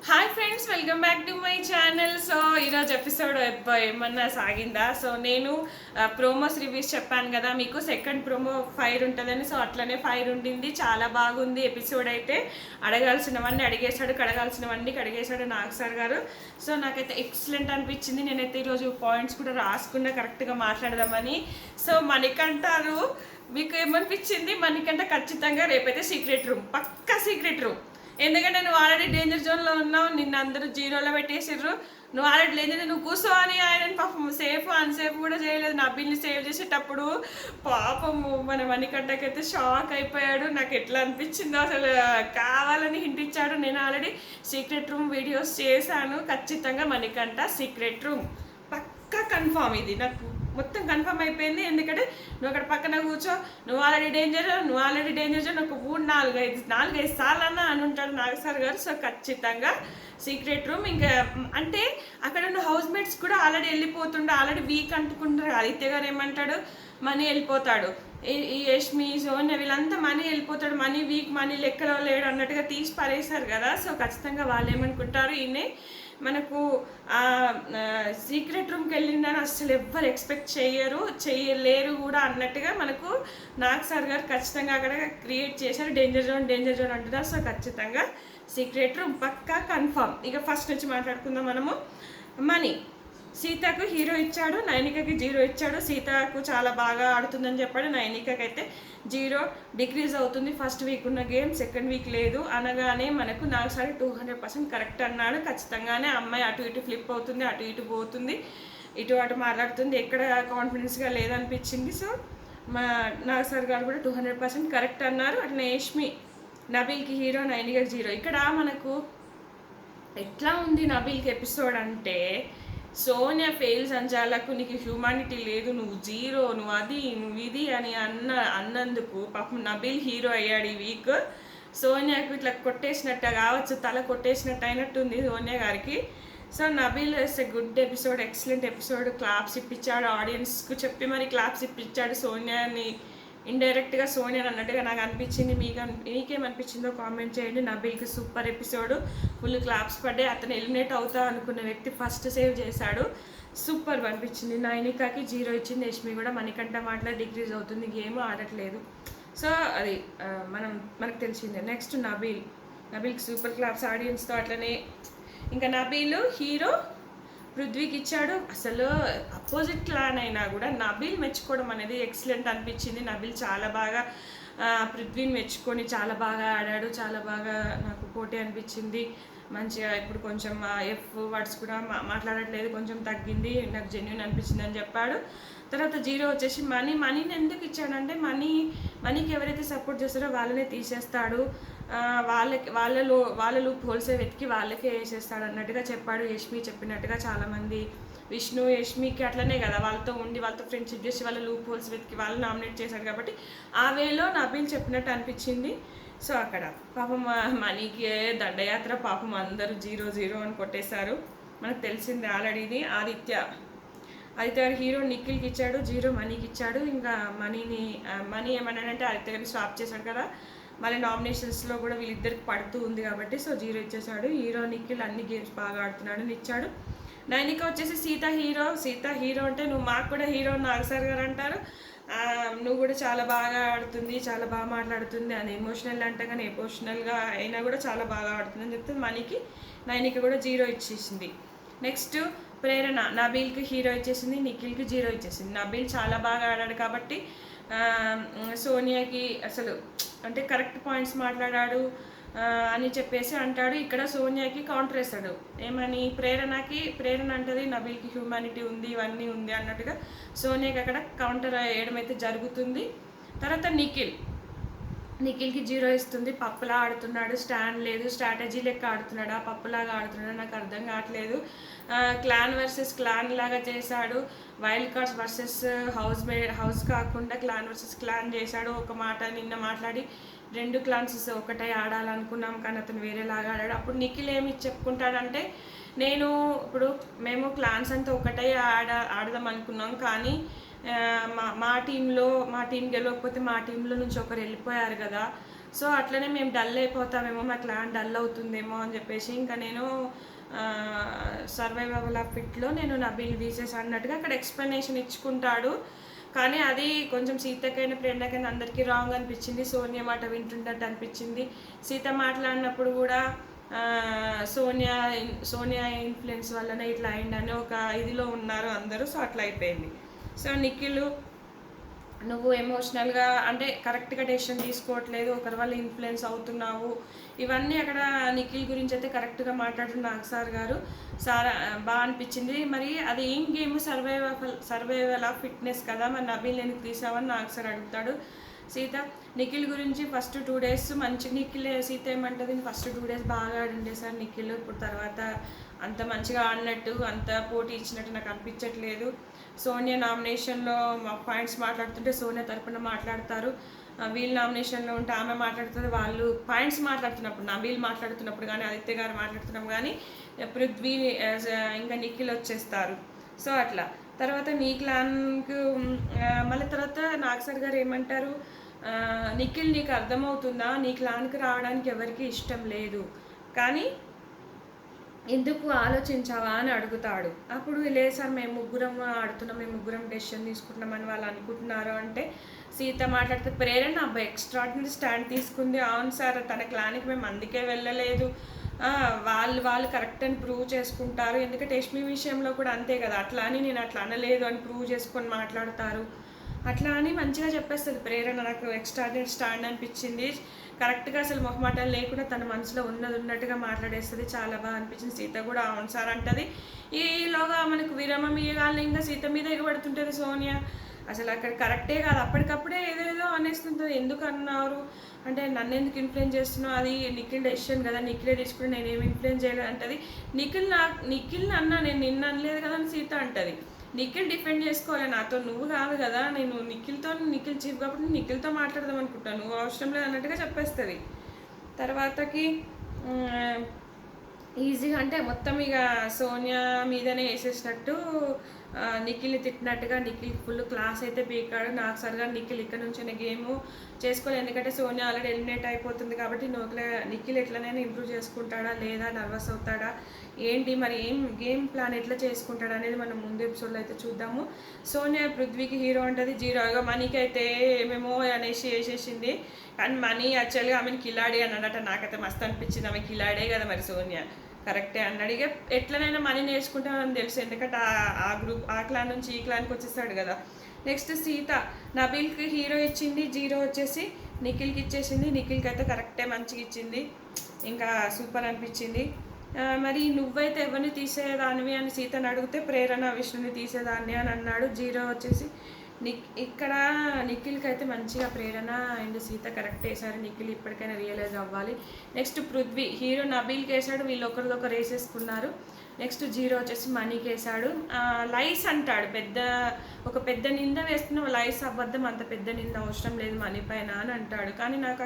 Hi friends, welcome back to my channel. So ఈరోజు episode ఏమన్నా సాగిందా? So నేను promos reviews చెప్పాను కదా మీకు, సెకండ్ ప్రోమో ఫైర్ ఉంటుందని. సో అట్లనే ఫైర్ ఉండింది, చాలా బాగుంది ఎపిసోడ్ అయితే. అడగాల్సినవన్నీ అడిగేశాడు, కడగాల్సినవన్నీ కడిగేశాడు నాగ్ సార్ గారు. సో నాకైతే ఎక్సలెంట్ అనిపించింది. నేనైతే ఈరోజు పాయింట్స్ కూడా రాసుకున్నా కరెక్ట్గా మాట్లాడదామని. సో మణికంటారు, మీకు ఏమనిపించింది? మణికంట ఖచ్చితంగా రేపైతే సీక్రెట్ రూమ్, పక్కా సీక్రెట్ రూమ్. ఎందుకంటే నువ్వు ఆల్రెడీ డేంజర్ జోన్లో ఉన్నావు, నిన్ను అందరూ జీరోలో పెట్టేసిర్రు. నువ్వు ఆల్రెడీ డేంజర్, నువ్వు కూర్చో అని ఆయన పాపం సేఫ్ అన్సేఫ్ కూడా చేయలేదు. నా బిల్ని సేవ్ చేసేటప్పుడు పాపము మన మణికంటకైతే షాక్ అయిపోయాడు. నాకు ఎట్లా అనిపించిందో అసలు, కావాలని హింట్ ఇచ్చాడు. నేను ఆల్రెడీ సీక్రెట్ రూమ్ వీడియోస్ చేశాను. ఖచ్చితంగా మణికంట సీక్రెట్ రూమ్ పక్కా కన్ఫామ్. ఇది నాకు మొత్తం కన్ఫర్మ్ అయిపోయింది. ఎందుకంటే నువ్వు అక్కడ పక్కన కూర్చో, నువ్వు ఆల్రెడీ డేంజర్ నాకు 4-5 సార్లు అన్నా అని ఉంటాడు నాగ సార్ గారు. సో ఖచ్చితంగా సీక్రెట్ రూమ్. ఇంకా అంటే అక్కడ ఉన్న హౌస్ మేట్స్ కూడా ఆల్రెడీ వెళ్ళిపోతుండే, ఆల్రెడీ వీక్ అంటుకుంటారు. ఆదిత్య గారు ఏమంటాడు, మనీ వెళ్ళిపోతాడు, ఈ యష్మి సోనియా వీళ్ళంతా మనీ వెళ్ళిపోతాడు, మనీ వీక్, మనీ లెక్కలో లేడు అన్నట్టుగా తీసి పరేశారు కదా. సో ఖచ్చితంగా వాళ్ళు ఏమనుకుంటారు, ఈయనే మనకు సీక్రెట్ రూమ్కి వెళ్ళిందని అసలు ఎవ్వరు ఎక్స్పెక్ట్ చేయలేరు కూడా అన్నట్టుగా మనకు నాగ్ సార్ గారు ఖచ్చితంగా అక్కడ క్రియేట్ చేశారు. డేంజర్ జోన్ అంటున్నారు. సో ఖచ్చితంగా సీక్రెట్ రూమ్ పక్కా కన్ఫర్మ్. ఇక ఫస్ట్ నుంచి మాట్లాడుకుందాం మనము. మనీ సీతకు హీరో ఇచ్చాడు, నైనికకి 0 ఇచ్చాడు. సీతకు చాలా బాగా ఆడుతుందని చెప్పాడు, నైనికకి అయితే 0 డిక్రీజ్ అవుతుంది. ఫస్ట్ వీక్ ఉన్న గేమ్ సెకండ్ వీక్ లేదు అనగానే మనకు నాలుగుసారి 200% కరెక్ట్ అన్నాడు. ఖచ్చితంగానే అమ్మాయి అటు ఇటు ఫ్లిప్ అవుతుంది, అటు ఇటు పోతుంది, ఇటు అటు మాట్లాడుతుంది, ఎక్కడ కాన్ఫిడెన్స్గా లేదనిపించింది. సో మా నాగ్ సార్ గారు కూడా 200% కరెక్ట్ అన్నారు. అట్లా యష్మి నబీల్కి హీరో, నైనికకి 0. ఇక్కడ మనకు ఎట్లా ఉంది నబీల్కి ఎపిసోడ్ అంటే, సోనియా ఫెయిల్ సంచాలకు, నీకు హ్యూమానిటీ లేదు, నువ్వు 0, నువ్వు అది, నువ్వు ఇది అని అన్నందుకు పాపం నబీల్ హీరో అయ్యాడు ఈ వీక్. సోనియాకు ఇట్లా కొట్టేసినట్టు కావచ్చు, తల కొట్టేసినట్టు అయినట్టుంది సోనియా గారికి. So Nabeel is a good episode, excellent episode. Claps ఇప్పించాడు, ఆడియన్స్కు చెప్పి మరి క్లాప్స్ ఇప్పించాడు సోనియాని, ఇండైరెక్ట్గా సోనియా అన్నట్టుగా నాకు అనిపించింది. మీకేమనిపించిందో కామెంట్ చేయండి. నబీల్కి సూపర్ ఎపిసోడ్, ఫుల్ క్లాప్స్ పడ్డాయి. అతను ఎలిమినేట్ అవుతా అనుకున్న వ్యక్తి ఫస్ట్ సేవ్ చేశాడు, సూపర్ అనిపించింది. నైనికాకి 0 ఇచ్చింది. యష్మి కూడా మణికంఠ మాటలో డిక్రీజ్ అవుతుంది, గేమ్ ఆడట్లేదు. సో అది మనకు తెలిసిందే. నెక్స్ట్ నబీల్కి సూపర్ క్లాప్స్ ఆడియన్స్తో. అట్లనే ఇంకా నబీల్ హీరో పృథ్వీకి ఇచ్చాడు. అసలు అపోజిట్ క్లాన్ అయినా కూడా నబీల్ మెచ్చుకోవడం అనేది ఎక్సలెంట్ అనిపించింది. నబీల్ చాలా బాగా పృథ్వీని మెచ్చుకొని చాలా బాగా ఆడాడు, చాలా బాగా నాకు పోటీ అనిపించింది. మంచిగా ఇప్పుడు కొంచెం ఎఫ్ వర్డ్స్ కూడా మాట్లాడట్లేదు, కొంచెం తగ్గింది, నాకు జెన్యున్ అనిపించింది అని చెప్పాడు. తర్వాత 0 వచ్చేసి మనీని ఎందుకు ఇచ్చాడంటే, మనీకి ఎవరైతే సపోర్ట్ చేస్తారో వాళ్ళనే తీసేస్తాడు, వాళ్ళ లూప్ హోల్సే వెతికి వాళ్ళకే వేసేస్తాడు అన్నట్టుగా చెప్పాడు. యష్మి చెప్పినట్టుగా చాలామంది విష్ణు యష్మికి అట్లనే కదా, వాళ్ళతో ఉండి వాళ్ళతో ఫ్రెండ్షిప్ చేసి వాళ్ళ లూప్ హోల్స్ వెతికి వాళ్ళు నామినేట్ చేశాడు కాబట్టి ఆ వేలో నబీల్ చెప్పినట్టు అనిపించింది. సో అక్కడ పాపం మనీకి దండయాత్ర, పాపం అందరూ 0 అని కొట్టేశారు. మనకు తెలిసింది ఆల్రెడీ. ఇది ఆదిత్య గారు హీరో నిఖిల్కి ఇచ్చాడు, 0 మనీకి ఇచ్చాడు. ఇంకా మనీ ఏమన్నాడంటే ఆదిత్య గారిని స్వాప్ చేశాడు కదా, మళ్ళీ నామినేషన్స్లో కూడా వీళ్ళిద్దరికి పడుతూ ఉంది కాబట్టి సో 0 ఇచ్చేసాడు. హీరో నిఖిల్ అన్ని గేమ్స్ బాగా ఆడుతున్నాడు అని ఇచ్చాడు. నైనిక వచ్చేసి సీత హీరో అంటే, నువ్వు మాకు కూడా హీరో నాగ్ సార్ గారు అంటారు, నువ్వు కూడా చాలా బాగా ఆడుతుంది, చాలా బాగా మాట్లాడుతుంది అని ఎమోషనల్ అంటే, కానీ ఎమోషనల్గా అయినా కూడా చాలా బాగా ఆడుతుంది అని చెప్తే మనీకి నైనిక కూడా 0 ఇచ్చేసింది. నెక్స్ట్ ప్రేరణ నబీల్కి హీరో ఇచ్చేసింది, నిఖిల్కి 0 ఇచ్చేసింది. నబీల్ చాలా బాగా ఆడాడు కాబట్టి సోనియాకి అసలు అంటే కరెక్ట్ పాయింట్స్ మాట్లాడాడు అని చెప్పేసి అంటాడు. ఇక్కడ సోనియాకి కౌంటర్ వేస్తాడు, ఏమని, ప్రేరణ అంటది నబీల్కి హ్యూమానిటీ ఉంది, ఇవన్నీ ఉంది అన్నట్టుగా సోనియాకి అక్కడ కౌంటర్ వేయడం అయితే జరుగుతుంది. తర్వాత నిఖిల్కి 0 ఇస్తుంది. పప్పులా ఆడుతున్నాడు, స్టాండ్ లేదు, స్ట్రాటజీ లెక్క ఆడుతున్నాడు, ఆ పప్పులాగా ఆడుతున్నాడు, నాకు అర్థం కావట్లేదు. క్లాన్ వర్సెస్ క్లాన్ లాగా చేశాడు, వైల్డ్ కార్డ్స్ వర్సెస్ హౌస్ కాకుండా క్లాన్ వర్సెస్ క్లాన్ చేశాడు. ఒక మాట నిన్న మాట్లాడి 2 క్లాన్స్ ఒకటే ఆడాలనుకున్నాం కానీ అతను వేరేలాగా ఆడాడు. అప్పుడు నిఖిల్ ఏమి చెప్పుకుంటాడంటే, మేము క్లాన్స్ అంతా ఒకటే ఆడదాం అనుకున్నాం కానీ మా టీం గెలవకపోతే మా టీంలో నుంచి ఒకరు వెళ్ళిపోయారు కదా, సో అట్లనే మేము డల్ అయిపోతామేమో, మా క్లాన్ డల్ అవుతుందేమో అని చెప్పేసి ఇంకా నేను సర్వైవల్ ఆఫ్ ఫిట్లో నేను నబీల్ వీసెస్ అన్నట్టుగా అక్కడ ఎక్స్ప్లెనేషన్ ఇచ్చుకుంటాడు. కానీ అది కొంచెం సీతకైనా ప్రేరణకైనా అందరికీ రాంగ్ అనిపించింది. సోనియా మాట వింటున్నట్టు అనిపించింది. సీత మాట్లాడినప్పుడు కూడా సోనియా సోనియా ఇన్ఫ్లుయెన్స్ వల్లనే ఇట్లా అయిందని ఒక ఇదిలో ఉన్నారు అందరూ. సో అట్లా అయిపోయింది. సో నిఖిల్ నువ్వు ఎమోషనల్గా అంటే కరెక్ట్గా డెసిషన్ తీసుకోవట్లేదు, ఒకరి వల్ల ఇన్ఫ్లుయెన్స్ అవుతున్నావు, ఇవన్నీ అక్కడ నిఖిల్ గురించి అయితే కరెక్ట్గా మాట్లాడుతున్న నాగ్ గారు బాగా అనిపించింది. మరి అది ఏం గేమ్, సర్వైవల్ ఆఫ్ ఫిట్నెస్ కదా, మరి నబీల్ ఎందుకు తీసావని నాగ్ సార్ అడుగుతాడు. సీత నిఖిల్ గురించి ఫస్ట్ 2 days మంచి నిఖిల్ సీత ఏమంటుంది, ఫస్ట్ 2 days బాగా ఆడిండే సార్ నిఖిల్, ఇప్పుడు తర్వాత అంత మంచిగా ఆడినట్టు అంత పోటీ ఇచ్చినట్టు నాకు అనిపించట్లేదు. సోనియా నామినేషన్లో పాయింట్స్ మాట్లాడుతుంటే సోనియా తరపున మాట్లాడతారు, వీళ్ళు నామినేషన్లో ఉంటే ఆమె మాట్లాడుతుంది, వాళ్ళు పాయింట్స్ మాట్లాడుతున్నప్పుడు నబీల్ మాట్లాడుతున్నప్పుడు కానీ ఆదిత్య గారు మాట్లాడుతున్నప్పుడు కానీ పృథ్వీ ఇంకా నిఖిల్ వచ్చేస్తారు. సో అట్లా తర్వాత నీ క్లాన్కు మళ్ళీ తర్వాత నాగ్ సార్ గారు ఏమంటారు, నిఖిల్ నీకు అర్థమవుతుందా, నీ క్లాన్కి రావడానికి ఎవరికి ఇష్టం లేదు కానీ ఎందుకు ఆలోచించావా అని అడుగుతాడు. అప్పుడు లేదు సార్ మేము ముగ్గురం ఆడుతున్నాం, మేము ముగ్గురం డెసిషన్ తీసుకుంటున్నామని వాళ్ళు అనుకుంటున్నారు అంటే సీత మాట్లాడితే ప్రేరణ అబ్బాయి ఎక్స్ట్రాడినరీ స్టాండ్ తీసుకుంది. అవును సార్ తన క్లాన్కి మేము అందుకే వెళ్ళలేదు, వాళ్ళు కరెక్ట్ అని ప్రూవ్ చేసుకుంటారు, ఎందుకంటే యష్మి విషయంలో కూడా అంతే కదా, అట్లా అని నేను అట్లా అనలేదు అని ప్రూవ్ చేసుకొని మాట్లాడతారు, అట్లా అని మంచిగా చెప్పేస్తుంది ప్రేరణ. నాకు ఎక్స్ట్రాడినరీ స్టాండ్ అనిపించింది, కరెక్ట్గా అసలు మొహమాటం లేకుండా తన మనసులో ఉన్నట్టుగా మాట్లాడేస్తుంది, చాలా బాగా అనిపించింది. సీత కూడా అవును సార్ అంటది. ఈలోగా మనకు విరామం ఇయ్యగానే ఇంకా సీత మీద ఎగబడుతుంటుంది సోనియా, అసలు అక్కడ కరెక్టే కాదు, అప్పటికప్పుడే ఏదేదో అనేస్తుంటుంది. ఎందుకు అన్నారు అంటే నన్ను ఎందుకు ఇన్ఫ్లుయెన్స్ చేస్తున్నావు, అది నిఖిల్ డెసిషన్ కదా, నిఖిలే తీసుకుని నేనేమి ఇన్ఫ్లుయెన్స్ చేయలేదు అంటది. నిఖిల్ అన్నా నేను నిన్ను అనలేదు కదా అని సీత అంటది. నిఖిల్ డిఫెండ్ చేసుకోవాలి, నాతో నువ్వు కాదు కదా, నేను నిఖిల్ చీఫ్ కాబట్టి నిఖిల్తో మాట్లాడదాం అనుకుంటాను, నువ్వు అవసరం లేదు అన్నట్టుగా చెప్పేస్తుంది. తర్వాతకి ఈజీగా అంటే మొత్తం ఇక సోనియా మీదనే వేసేసినట్టు నిఖిల్ని తిట్టినట్టుగా నిఖిల్ ఫుల్ క్లాస్ అయితే పీకాడు. నాకు సరిగా నిఖిల్ ఇక్కడ నుంచే గేమ్ చేసుకోవాలి, ఎందుకంటే సోనియా ఆల్రెడీ ఎలిమినేట్ అయిపోతుంది కాబట్టి నిఖిల్ ఎట్లనైనా ఇంప్రూవ్ చేసుకుంటాడా లేదా, నర్వస్ అవుతాడా ఏంటి, మరి గేమ్ ప్లాన్ ఎట్లా చేసుకుంటాడా అనేది మనం ముందు ఎపిసోడ్లో అయితే చూద్దాము. సోనియా పృథ్వీకి హీరో ఉంటుంది, జీరోగా మనీకి అయితే ఏమేమో అనేసి వేసేసింది, కానీ మనీ యాక్చువల్గా ఆమెను కిలాడి అన్నట, నాకైతే మస్తు అనిపించింది, ఆమె కిలాడే కదా మరి సోనియా కరెక్టే అన్నాడు. ఇక ఎట్లనైనా మనీ నేర్చుకుంటామని తెలుసు, ఎందుకంటే ఆ క్లాన్ నుంచి ఈ క్లాన్కి వచ్చేసాడు కదా. నెక్స్ట్ సీత నబీల్కి హీరో ఇచ్చింది, జీరో వచ్చేసి నిఖిల్కి ఇచ్చేసింది, నిఖిల్కి అయితే కరెక్టే మంచిగా ఇచ్చింది, ఇంకా సూపర్ అనిపించింది. మరి నువ్వైతే ఎవరిని తీసేదానివి అని సీతను అడిగితే ప్రేరణ విష్ణుని తీసేదాన్ని అని అన్నాడు. జీరో వచ్చేసి ఇక్కడ నిఖిల్కి అయితే మంచిగా ప్రేరణ అండ్ సీత కరెక్ట్ వేసారు, నిఖిల్ ఇప్పటికైనా రియలైజ్ అవ్వాలి. నెక్స్ట్ పృథ్వీ హీరో నబీల్కి వేసాడు, వీళ్ళు ఒకరిదొకరు వేసేసుకున్నారు. నెక్స్ట్ జీరో వచ్చేసి మనీకి వేసాడు. లైస్ అంటాడు, ఒక పెద్ద నింద వేస్తున్న లైస్ అబద్ధం, అంత పెద్ద నింద అవసరం లేదు మనీ పైన అని అంటాడు. కానీ నాకు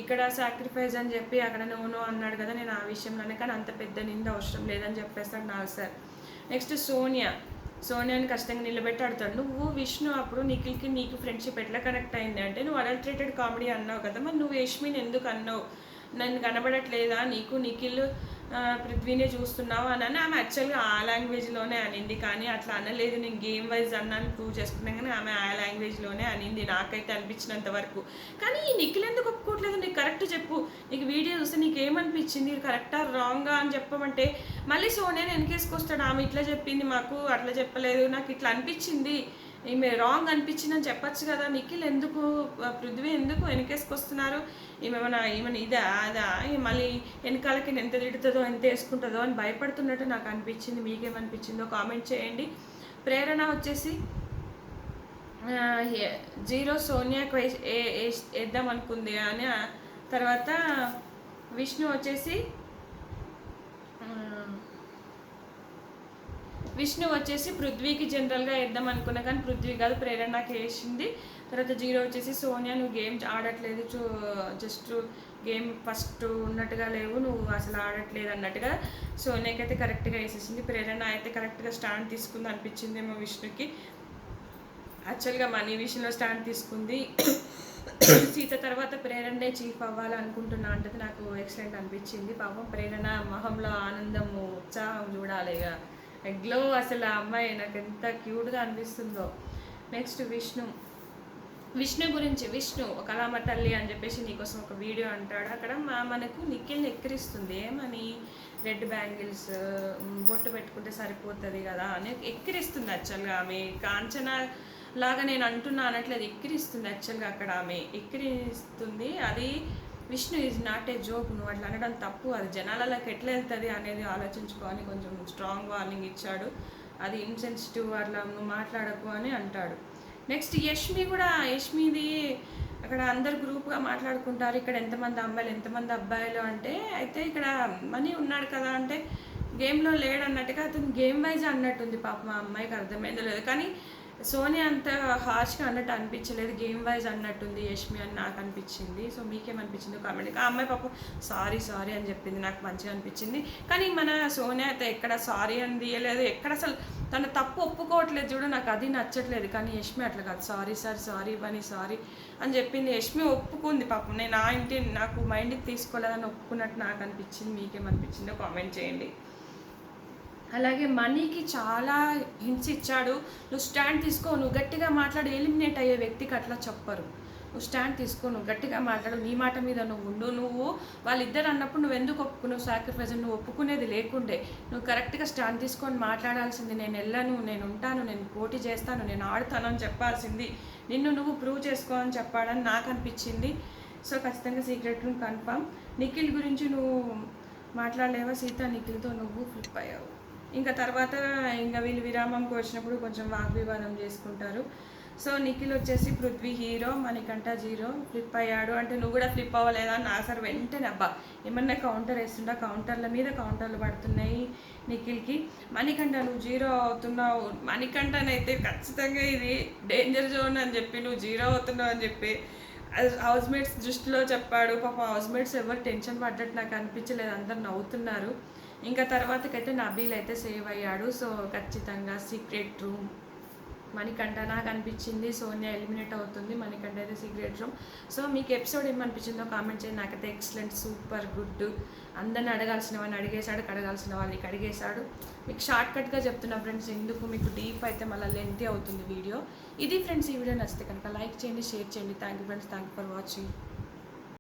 ఇక్కడ సాక్రిఫైస్ అని చెప్పి అక్కడ నో అన్నాడు కదా, నేను ఆ విషయంలోనే, కానీ అంత పెద్ద నింద అవసరం లేదని చెప్పేస్తాడు నాకు సార్. నెక్స్ట్ సోనియాని ఖచ్చితంగా నిలబెట్టి ఆడతాడు. నువ్వు విష్ణు అప్పుడు నిఖిల్కి నీకు ఫ్రెండ్షిప్ ఎట్లా కనెక్ట్ అయింది అంటే, నువ్వు అడల్ట్రేటెడ్ కామెడీ అన్నావు కదా, మరి నువ్వు యష్మిని ఎందుకు అన్నావు, నన్ను కనబడట్లేదా నీకు, నిఖిల్ పృథ్వీనే చూస్తున్నావు అని ఆమె యాక్చువల్గా ఆ లాంగ్వేజ్లోనే అనింది, కానీ అట్లా అనలేదు, నేను గేమ్ వైజ్ అన్నాను ప్రూవ్ చేసుకున్నాను, కానీ ఆమె ఆ లాంగ్వేజ్లోనే అనింది నాకైతే అనిపించినంత వరకు. కానీ నిఖిల్ ఎందుకు ఒప్పుకోవట్లేదు, నీకు కరెక్ట్ చెప్పు, నీకు వీడియో చూస్తే నీకు ఏమనిపించింది, కరెక్టా రాంగా అని చెప్పమంటే మళ్ళీ సోనియాని వెనకేసుకొస్తాడు, ఆమె ఇట్లా చెప్పింది మాకు అట్లా చెప్పలేదు, నాకు ఇట్లా అనిపించింది, ఈమె రాంగ్ అనిపించింది అని చెప్పచ్చు కదా, నిఖిల్ ఎందుకు పృథ్వీ ఎందుకు వెనకేసుకొస్తున్నారు, ఈమె ఇదా అదా మళ్ళీ వెనకాలకి ఎంత తిడుతుందో ఎంత వేసుకుంటుందో అని భయపడుతున్నట్టు నాకు అనిపించింది. మీకేమనిపించిందో కామెంట్ చేయండి. ప్రేరణ వచ్చేసి జీరో సోనియాకి వేద్దాం అనుకుంది అని, తర్వాత విష్ణు వచ్చేసి పృథ్వీకి జనరల్గా వేద్దాం అనుకున్నా, కానీ పృథ్వీ కాదు ప్రేరణకి వేసింది. తర్వాత జీరో వచ్చేసి సోనియా నువ్వు గేమ్ ఆడట్లేదు, జస్ట్ గేమ్ ఫస్ట్ ఉన్నట్టుగా లేవు, నువ్వు అసలు ఆడట్లేదు అన్నట్టుగా సోనియాకి అయితే కరెక్ట్గా వేసేసింది. ప్రేరణ అయితే కరెక్ట్గా స్టాండ్ తీసుకుంది అనిపించింది ఏమో విష్ణుకి, యాక్చువల్గా మనీ విషయంలో స్టాండ్ తీసుకుంది. సీత తర్వాత ప్రేరణే చీఫ్ అవ్వాలనుకుంటున్నా అంటే నాకు ఎక్సలెంట్ అనిపించింది. పాపం ప్రేరణ మొహంలో ఆనందము ఉత్సాహం చూడాలి ఇక ఎగ్లో అసలు ఆ అమ్మాయి నాకు ఎంత క్యూట్గా అనిపిస్తుందో. నెక్స్ట్ విష్ణు గురించి ఒక కళామ తల్లి అని చెప్పేసి నీకోసం ఒక వీడియో అంటాడు. అక్కడ మనకు నిఖిల్ని ఎక్కిరిస్తుంది. ఏమని రెడ్ బ్యాంగిల్స్ బొట్టు పెట్టుకుంటే సరిపోతుంది కదా అని ఎక్కిరిస్తుంది. యాక్చువల్గా ఆమె కాంచనా లాగా నేను అంటున్నా అనట్లేదు, ఎక్కిరిస్తుంది. యాక్చువల్గా అక్కడ ఆమె ఎక్కిరిస్తుంది. అది Vishnu is not a joke, నువ్వు అట్లా అనడం తప్పు, అది జనాలలోకి ఎట్లా వెళ్తుంది అనేది ఆలోచించుకోని కొంచెం స్ట్రాంగ్ వార్నింగ్ ఇచ్చాడు. అది ఇన్సెన్సిటివ్ అట్లా నువ్వు మాట్లాడకు అని అంటాడు. నెక్స్ట్ యష్మిది అక్కడ అందరు గ్రూప్గా మాట్లాడుకుంటారు. ఇక్కడ ఎంతమంది అమ్మాయిలు ఎంతమంది అబ్బాయిలు అంటే, అయితే ఇక్కడ మనీ ఉన్నాడు కదా అంటే గేమ్లో లేడు అన్నట్టుగా అతను గేమ్ వైజ్ అన్నట్టుంది. పాప మా అమ్మాయికి అర్థమైందో లేదు, కానీ సోనియా అంత హార్ష్గా అన్నట్టు అనిపించలేదు, గేమ్ వైజ్ అన్నట్టుంది యష్మి అని నాకు అనిపించింది. సో మీకేమనిపించింది కామెంట్. ఆ అమ్మాయి పాపం సారీ అని చెప్పింది, నాకు మంచిగా అనిపించింది. కానీ మన సోనియా అయితే ఎక్కడ సారీ అని తీయలేదు, ఎక్కడ అసలు తన తప్పు ఒప్పుకోవట్లేదు చూడు, నాకు అది నచ్చట్లేదు. కానీ యష్మి అట్లా కాదు, సారీ సారీ అని చెప్పింది. యష్మి ఒప్పుకుంది పాపం, నేను నా ఇంటి నాకు మైండ్కి తీసుకోలేదని ఒప్పుకున్నట్టు నాకు అనిపించింది. మీకేమనిపించిందో కామెంట్ చేయండి. అలాగే మనీకి చాలా హింట్స్ ఇచ్చాడు. నువ్వు స్టాండ్ తీసుకో, నువ్వు గట్టిగా మాట్లాడు, ఎలిమినేట్ అయ్యే వ్యక్తికి అట్లా చెప్పరు. నువ్వు స్టాండ్ తీసుకో, నువ్వు గట్టిగా మాట్లాడు, నీ మాట మీద నువ్వు ఉండు. నువ్వు వాళ్ళిద్దరు అన్నప్పుడు నువ్వు ఎందుకు ఒప్పుకున్నావు సాక్రిఫైస్, నువ్వు ఒప్పుకునేది లేకుండే నువ్వు కరెక్ట్గా స్టాండ్ తీసుకొని మాట్లాడాల్సింది. నేను వెళ్ళను, నేను ఉంటాను, నేను పోటీ చేస్తాను, నేను ఆడుతాను అని చెప్పాల్సింది. నిన్ను నువ్వు ప్రూవ్ చేసుకో అని చెప్పాడని నాకు అనిపించింది. సో ఖచ్చితంగా సీక్రెట్ రూమ్ కన్ఫర్మ్. నిఖిల్ గురించి నువ్వు మాట్లాడలేవా సీత, నిఖిల్తో నువ్వు ఫ్లిప్ అయ్యావు. ఇంకా తర్వాత ఇంకా వీళ్ళు విరామంకి వచ్చినప్పుడు కొంచెం వాగ్వివాదం చేసుకుంటారు. సో నిఖిల్ వచ్చేసి Prithvi hero, Manikanta zero, flip అయ్యాడు అంటే నువ్వు కూడా ఫ్లిప్ అవ్వలేదా అని నా సార్ వెంటనే అబ్బా ఏమన్నా కౌంటర్ వేస్తుండా, కౌంటర్ల మీద కౌంటర్లు పడుతున్నాయి నిఖిల్కి. మణికంఠ నువ్వు జీరో అవుతున్నావు, మణికంఠనైతే ఖచ్చితంగా ఇది డేంజర్ జోన్ అని చెప్పి నువ్వు జీరో అవుతున్నావు అని చెప్పి హౌస్ మేట్స్ దృష్టిలో చెప్పాడు. పాప హౌస్ మేట్స్ ఎవరు టెన్షన్ పడ్డట్టు నాకు అనిపించలేదు, అందరు నవ్వుతున్నారు. ఇంకా తర్వాతకైతే నబీల్ అయితే సేవ్ అయ్యాడు. సో ఖచ్చితంగా సీక్రెట్ రూమ్ మణికంఠ నాకు అనిపించింది. సోనియా ఎలిమినేట్ అవుతుంది, మణికంఠ అయితే సీక్రెట్ రూమ్. సో మీకు ఎపిసోడ్ ఏమనిపించిందో కామెంట్ చేయండి. నాకైతే ఎక్సలెంట్, సూపర్ గుడ్. అందరిని అడగాల్సిన వాళ్ళని అడిగేశాడు, కడగాల్సిన వాళ్ళని కడిగేశాడు. మీకు షార్ట్ కట్గా చెప్తున్నా ఫ్రెండ్స్, ఎందుకు మీకు డీప్ అయితే మళ్ళీ లెంతీ అవుతుంది వీడియో. ఇది ఫ్రెండ్స్, ఈ వీడియో నచ్చితే కనుక లైక్ చేయండి, షేర్ చేయండి. Thank you friends, thank you for watching.